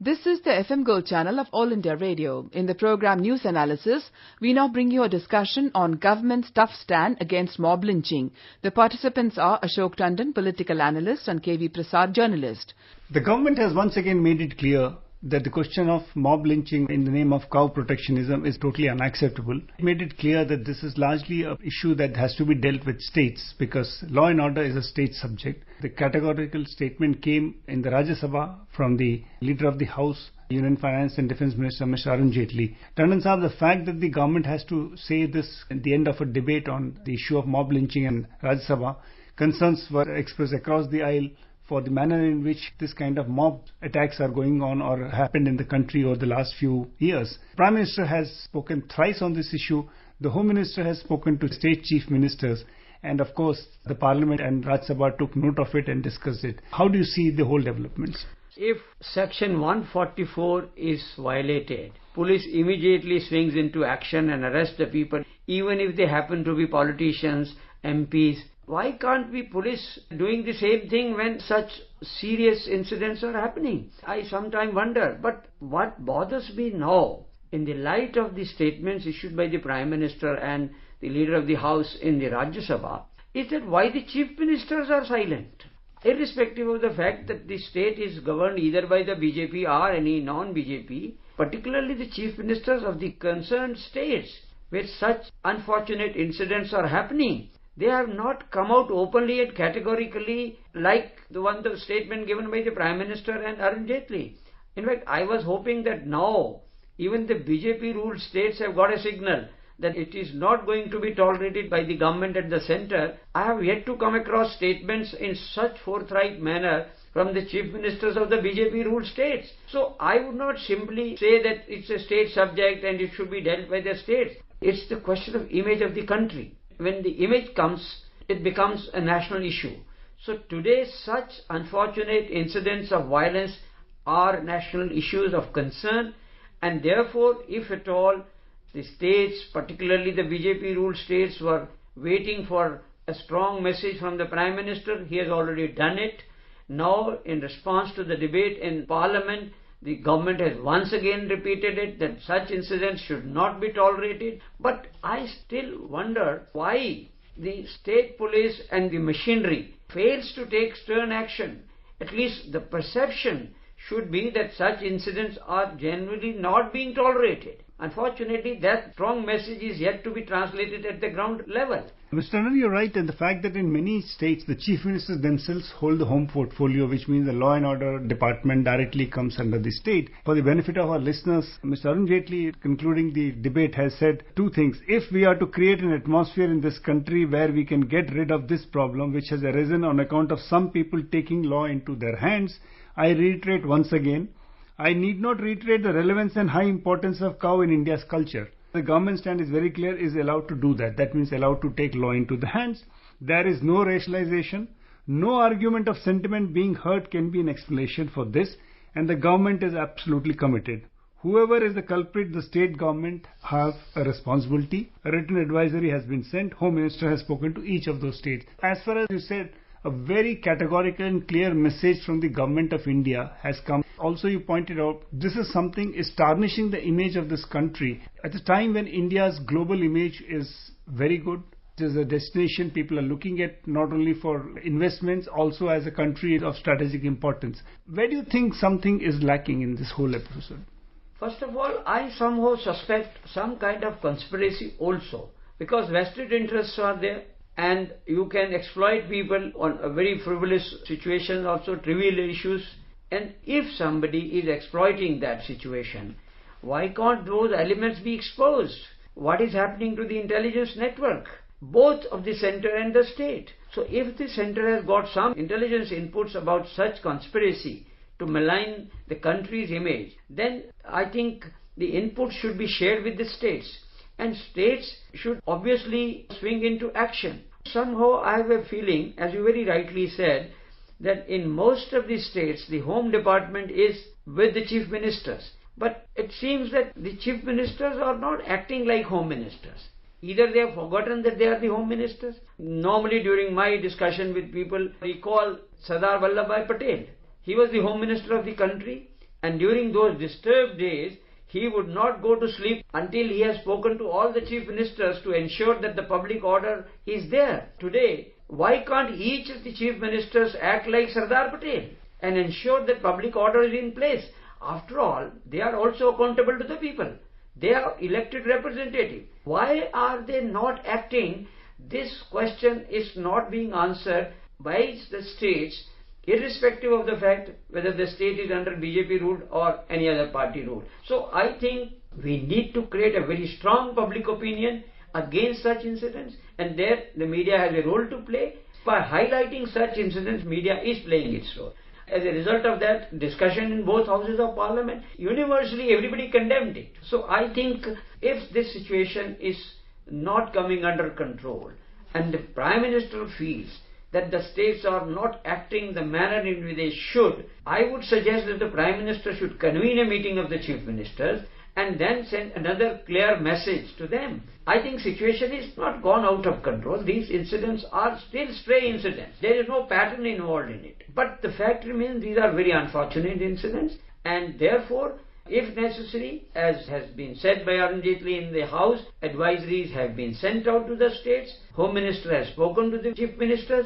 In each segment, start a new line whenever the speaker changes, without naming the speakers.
This is the FM Gold channel of All India Radio. In the program News Analysis, we now bring you a discussion on government's tough stand against mob lynching. The participants are Ashok Tandon, political analyst, and KV Prasad, journalist.
The government has once again made it clear that the question of mob lynching in the name of cow protectionism is totally unacceptable. It made it clear that this is largely an issue that has to be dealt with states because law and order is a state subject. The categorical statement came in the Rajya Sabha from the Leader of the House, Union Finance and Defence Minister Mr. Arun Jaitley. Tandon Sahab, the fact that the government has to say this at the end of a debate on the issue of mob lynching in Rajya Sabha, concerns were expressed across the aisle for the manner in which this kind of mob attacks are going on or happened in the country over the last few years. Prime Minister has spoken thrice on this issue. The Home Minister has spoken to state chief ministers. And of course, the Parliament and Rajya Sabha took note of it and discussed it. How do you see the whole developments?
If Section 144 is violated, police immediately swings into action and arrests the people, even if they happen to be politicians, MPs. Why can't we police doing the same thing when such serious incidents are happening? I sometimes wonder. But what bothers me now, in the light of the statements issued by the Prime Minister and the Leader of the House in the Rajya Sabha, is that why the Chief Ministers are silent. Irrespective of the fact that the state is governed either by the BJP or any non-BJP, particularly the Chief Ministers of the concerned states, where such unfortunate incidents are happening, they have not come out openly and categorically like the statement given by the Prime Minister and Arun Jaitley. In fact, I was hoping that now even the BJP-ruled states have got a signal that it is not going to be tolerated by the government at the centre. I have yet to come across statements in such forthright manner from the chief ministers of the BJP-ruled states. So I would not simply say that it's a state subject and it should be dealt by the states. It's the question of image of the country. When the image comes, it becomes a national issue. So today such unfortunate incidents of violence are national issues of concern, and therefore if at all the states, particularly the BJP-ruled states, were waiting for a strong message from the Prime Minister, he has already done it. Now in response to the debate in Parliament, the government has once again repeated it that such incidents should not be tolerated. But I still wonder why the state police and the machinery fails to take stern action. At least the perception should be that such incidents are generally not being tolerated. Unfortunately, that strong message is yet to be translated at the ground level.
Mr. Tandon, you're right in the fact that in many states, the chief ministers themselves hold the home portfolio, which means the law and order department directly comes under the state. For the benefit of our listeners, Mr. Arun Jaitley, concluding the debate, has said two things. If we are to create an atmosphere in this country where we can get rid of this problem, which has arisen on account of some people taking law into their hands, I reiterate once again, I need not reiterate the relevance and high importance of cow in India's culture. The government stand is very clear, is allowed to do that. That means allowed to take law into the hands. There is no racialization. No argument of sentiment being heard can be an explanation for this, and the government is absolutely committed. Whoever is the culprit, the state government have a responsibility. A written advisory has been sent. Home Minister has spoken to each of those states. As far as you said, a very categorical and clear message from the government of India has come. Also, you pointed out, this is something is tarnishing the image of this country. At a time when India's global image is very good, it is a destination people are looking at not only for investments, also as a country of strategic importance. Where do you think something is lacking in this whole episode?
First of all, I somehow suspect some kind of conspiracy also, because vested interests are there. And you can exploit people on a very frivolous situation, also trivial issues. And if somebody is exploiting that situation, why can't those elements be exposed? What is happening to the intelligence network, both of the centre and the state? So if the centre has got some intelligence inputs about such conspiracy to malign the country's image, then I think the input should be shared with the states. And states should obviously swing into action. Somehow I have a feeling, as you very rightly said, that in most of the states the Home Department is with the Chief Ministers. But it seems that the Chief Ministers are not acting like Home Ministers. Either they have forgotten that they are the Home Ministers. Normally during my discussion with people, recall Sardar Vallabhbhai Patel. He was the Home Minister of the country. And during those disturbed days, he would not go to sleep until he has spoken to all the chief ministers to ensure that the public order is there. Today, why can't each of the chief ministers act like Sardar Patel and ensure that public order is in place? After all, they are also accountable to the people. They are elected representatives. Why are they not acting? This question is not being answered by the states, irrespective of the fact whether the state is under BJP rule or any other party rule. So I think we need to create a very strong public opinion against such incidents, and there the media has a role to play. By highlighting such incidents, media is playing its role. As a result of that discussion in both houses of parliament, universally everybody condemned it. So I think if this situation is not coming under control and the Prime Minister feels that the states are not acting the manner in which they should, I would suggest that the Prime Minister should convene a meeting of the Chief Ministers and then send another clear message to them. I think situation is not gone out of control. These incidents are still stray incidents. There is no pattern involved in it. But the fact remains these are very unfortunate incidents, and therefore, if necessary, as has been said by Arun Jaitley in the House, advisories have been sent out to the states. Home Minister has spoken to the Chief Ministers.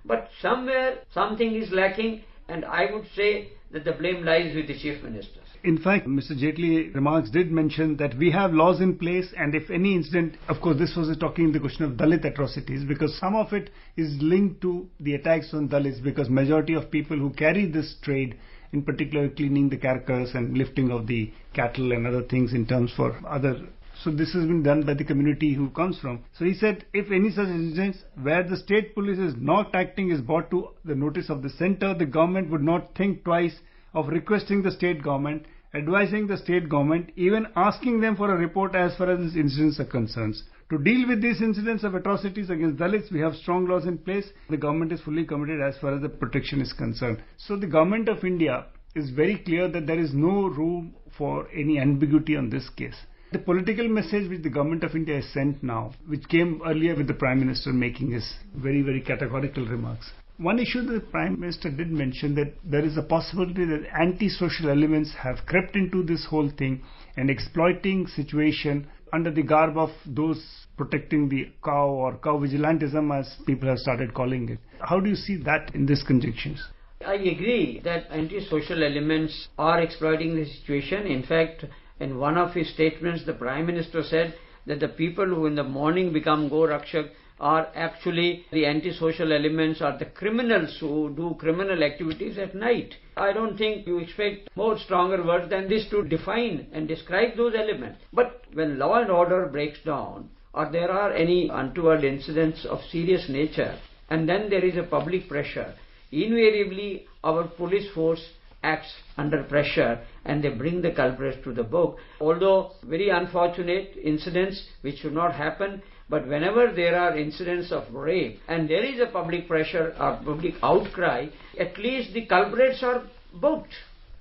But somewhere something is lacking, and I would say that the blame lies with the Chief Ministers.
In fact, Mr. Jaitley's remarks did mention that we have laws in place, and if any incident, of course this was talking the question of Dalit atrocities, because some of it is linked to the attacks on Dalits, because majority of people who carry this trade, in particular cleaning the carcass and lifting of the cattle and other things in terms for other. So this has been done by the community who comes from. So he said, if any such incidents where the state police is not acting is brought to the notice of the centre, the government would not think twice of requesting the state government, advising the state government, even asking them for a report as far as these incidents are concerned. To deal with these incidents of atrocities against Dalits, we have strong laws in place. The government is fully committed as far as the protection is concerned. So the government of India is very clear that there is no room for any ambiguity on this case. The political message which the government of India has sent now, which came earlier with the Prime Minister making his very, very categorical remarks. One issue that the Prime Minister did mention, that there is a possibility that anti-social elements have crept into this whole thing and exploiting situation under the garb of those protecting the cow, or cow vigilantism as people have started calling it. How do you see that in these conjunctions?
I agree that anti-social elements are exploiting the situation. In fact, in one of his statements, the Prime Minister said that the people who in the morning become Go Rakshak are actually the antisocial elements, are the criminals who do criminal activities at night. I don't think you expect more stronger words than this to define and describe those elements. But when law and order breaks down, or there are any untoward incidents of serious nature, and then there is a public pressure, invariably our police force acts under pressure and they bring the culprits to the book. Although very unfortunate incidents which should not happen, but whenever there are incidents of rape and there is a public pressure or public outcry, at least the culprits are booked.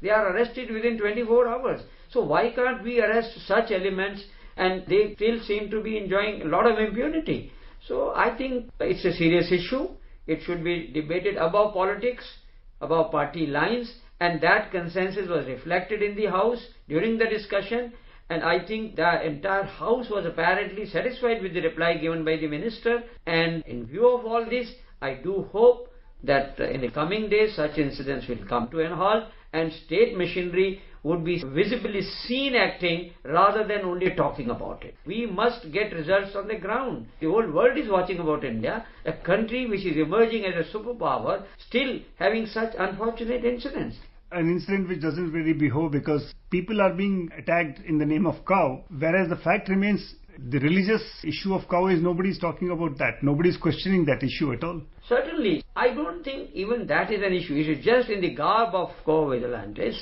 They are arrested within 24 hours. So why can't we arrest such elements and they still seem to be enjoying a lot of impunity? So I think it's a serious issue. It should be debated above politics, above party lines, and that consensus was reflected in the House during the discussion, and I think the entire House was apparently satisfied with the reply given by the Minister. And in view of all this, I do hope that in the coming days such incidents will come to an halt and state machinery would be visibly seen acting rather than only talking about it. We must get results on the ground. The whole world is watching about India, a country which is emerging as a superpower, still having such unfortunate incidents.
An incident which doesn't really behove, because people are being attacked in the name of cow, whereas the fact remains the religious issue of cow is nobody's talking about that. Nobody's questioning that issue at all.
Certainly. I don't think even that is an issue. It is just in the garb of cow vigilantes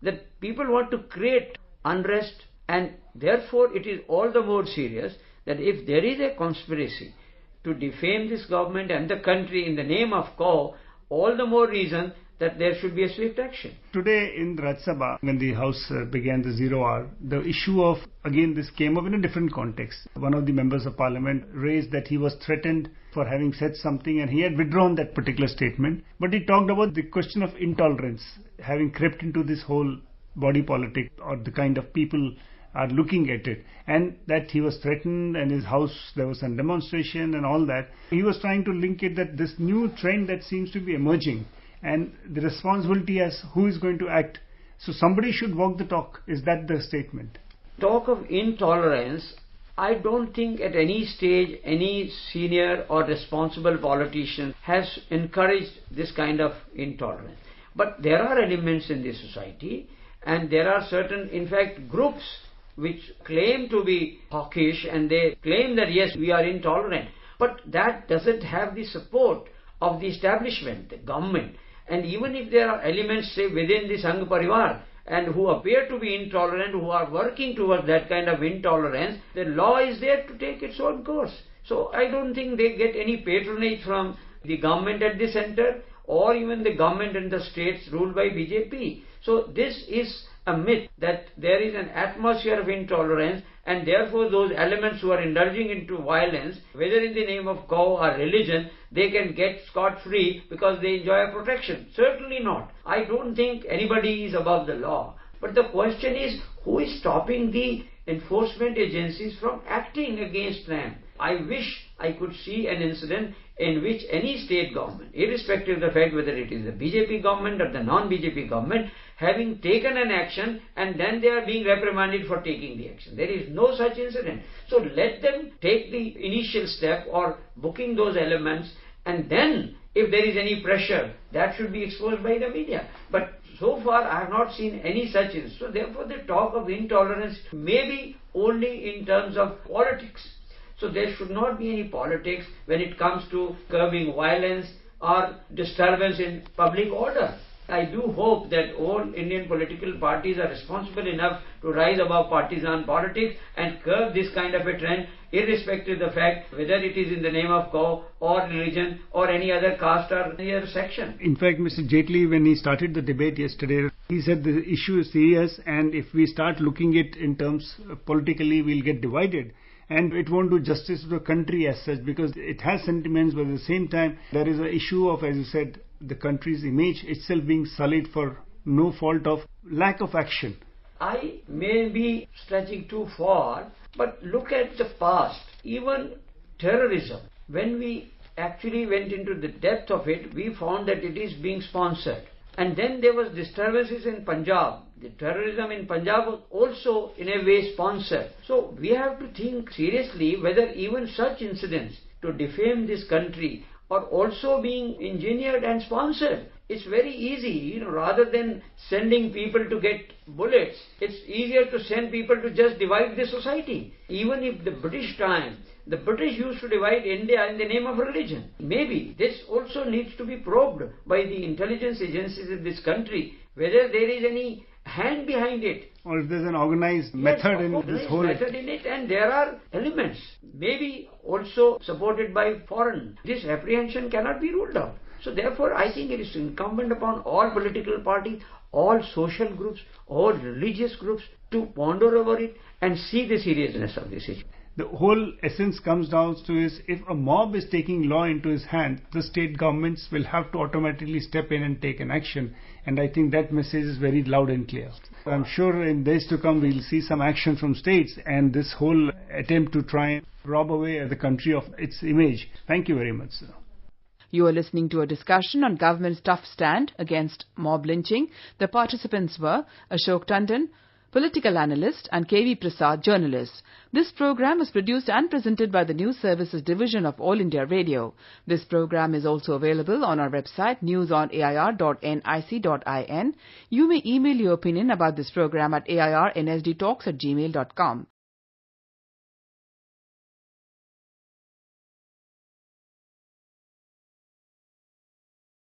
that people want to create unrest, and therefore it is all the more serious that if there is a conspiracy to defame this government and the country in the name of cow, all the more reason that there should be a swift action.
Today in Rajya Sabha, when the House began the 0 hour, the issue of, again this came up in a different context. One of the members of parliament raised that he was threatened for having said something and he had withdrawn that particular statement. But he talked about the question of intolerance having crept into this whole body politic or the kind of people are looking at it, and that he was threatened and his house there was some demonstration and all that. He was trying to link it that this new trend that seems to be emerging and the responsibility as who is going to act. So somebody should walk the talk. Is that the statement?
Talk of intolerance, I don't think at any stage any senior or responsible politician has encouraged this kind of intolerance. But there are elements in the society, and there are certain, in fact, groups which claim to be hawkish, and they claim that yes, we are intolerant, but that doesn't have the support of the establishment, the government. And even if there are elements, say, within the Sangh Parivar, and who appear to be intolerant, who are working towards that kind of intolerance, the law is there to take its own course. So I don't think they get any patronage from the government at the center, or even the government and the states ruled by BJP. So this is a myth that there is an atmosphere of intolerance, and therefore those elements who are indulging into violence, whether in the name of cow or religion, they can get scot-free because they enjoy a protection. Certainly not. I don't think anybody is above the law. But the question is, who is stopping the enforcement agencies from acting against them? I wish I could see an incident in which any state government, irrespective of the fact whether it is the BJP government or the non-BJP government, having taken an action and then they are being reprimanded for taking the action. There is no such incident. So let them take the initial step or booking those elements, and then if there is any pressure, that should be exposed by the media. But so far I have not seen any such instance. So therefore the talk of intolerance may be only in terms of politics. So there should not be any politics when it comes to curbing violence or disturbance in public order. I do hope that all Indian political parties are responsible enough to rise above partisan politics and curb this kind of a trend, irrespective of the fact whether it is in the name of cow or religion or any other caste or any other section.
In fact, Mr. Jaitley, when he started the debate yesterday, he said the issue is serious, and if we start looking at it in terms politically, we'll get divided. And it won't do justice to the country as such, because it has sentiments, but at the same time there is an issue of, as you said, the country's image itself being sullied for no fault of lack of action.
I may be stretching too far, but look at the past. Even terrorism, when we actually went into the depth of it, we found that it is being sponsored. And then there was disturbances in Punjab. The terrorism in Punjab was also in a way sponsored. So we have to think seriously whether even such incidents to defame this country are also being engineered and sponsored. It's very easy, rather than sending people to get bullets, it's easier to send people to just divide the society. Even if the British time, the British used to divide India in the name of religion. Maybe this also needs to be probed by the intelligence agencies in this country, whether there is any hand behind it.
Or if there's an organized method in this whole...
method in it, and there are elements, maybe also supported by foreign. This apprehension cannot be ruled out. So therefore, I think it is incumbent upon all political parties, all social groups, all religious groups to ponder over it and see the seriousness of this issue.
The whole essence comes down to is, if a mob is taking law into his hand, the state governments will have to automatically step in and take an action. And I think that message is very loud and clear. I'm sure in days to come we'll see some action from states, and this whole attempt to try and rob away the country of its image. Thank you very much, sir.
You are listening to a discussion on government's tough stand against mob lynching. The participants were Ashok Tandon, political analyst, and KV Prasad, journalist. This program was produced and presented by the News Services Division of All India Radio. This program is also available on our website newsonair.nic.in. You may email your opinion about this program at airnsdtalks@gmail.com.